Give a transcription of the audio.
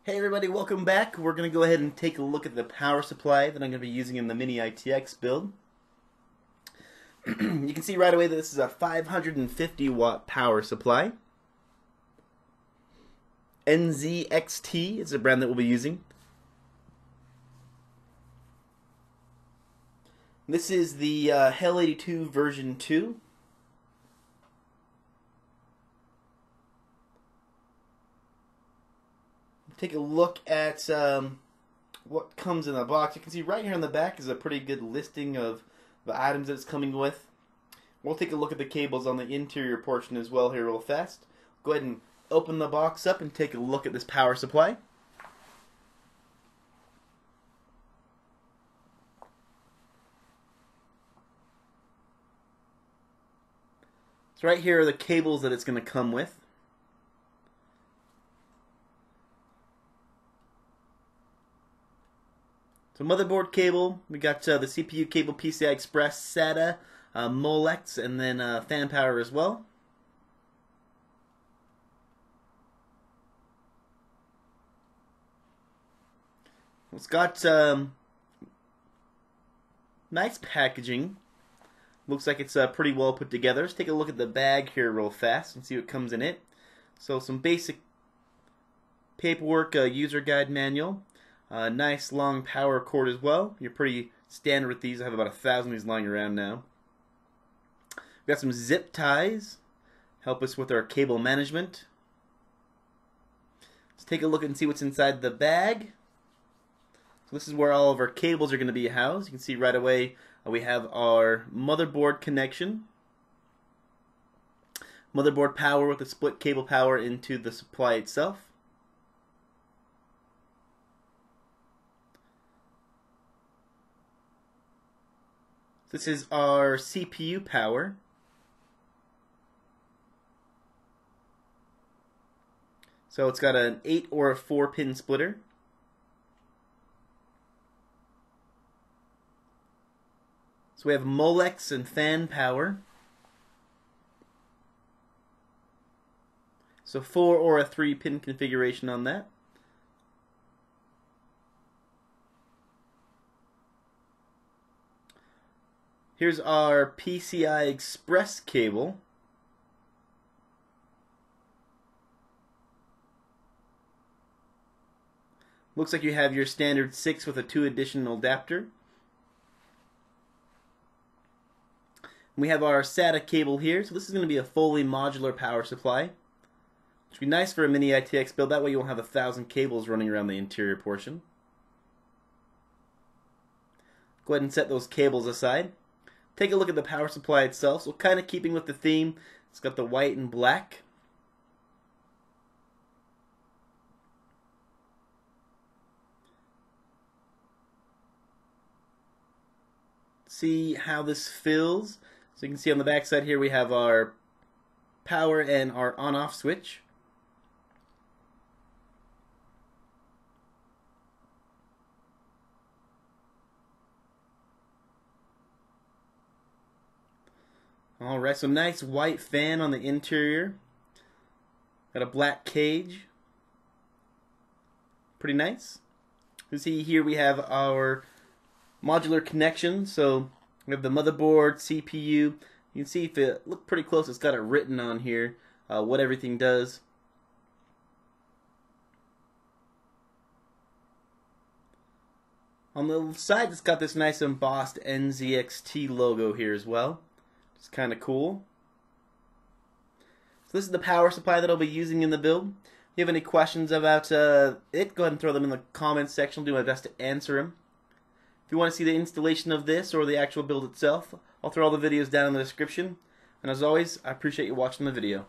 Hey everybody, welcome back. We're going to go ahead and take a look at the power supply that I'm going to be using in the mini ITX build. You can see right away that this is a 550 watt power supply. Nzxt is the brand that we'll be using. This is the HAL 82 version 2. Take a look at what comes in the box. You can see right here on the back is a pretty good listing of the items that it's coming with. We'll take a look at the cables on the interior portion as well here real fast. Go ahead and open the box up and take a look at this power supply. So right here are the cables that it's going to come with. So motherboard cable, we got the CPU cable, PCI Express, SATA, Molex, and then fan power as well. It's got nice packaging. Looks like it's pretty well put together. Let's take a look at the bag here real fast and see what comes in it. So some basic paperwork, user guide manual. Nice long power cord as well. You're pretty standard with these. I have about 1,000 of these lying around now. We got some zip ties. Help us with our cable management. Let's take a look and see what's inside the bag. So this is where all of our cables are going to be housed. You can see right away we have our motherboard connection. Motherboard power with a split cable power into the supply itself. This is our CPU power. So it's got an 8 or a 4 pin splitter. So we have Molex and fan power. So 4 or a 3 pin configuration on that. Here's our PCI Express cable. Looks like you have your standard 6 with a 2 additional adapter. We have our SATA cable here. So this is going to be a fully modular power supply. Which would be nice for a mini ITX build. That way you won't have 1,000 cables running around the interior portion. Go ahead and set those cables aside. Take a look at the power supply itself. So kind of keeping with the theme, it's got the white and black. See how this fills. So you can see on the back side here we have our power and our on-off switch. Alright, so nice white fan on the interior. Got a black cage. Pretty nice. You see here we have our modular connection. So we have the motherboard, CPU. You can see if it look pretty close, it's got it written on here, what everything does. On the side, it's got this nice embossed Nzxt logo here as well. It's kind of cool. So this is the power supply that I'll be using in the build. If you have any questions about it, go ahead and throw them in the comments section. I'll do my best to answer them. If you want to see the installation of this or the actual build itself, I'll throw all the videos down in the description. And as always, I appreciate you watching the video.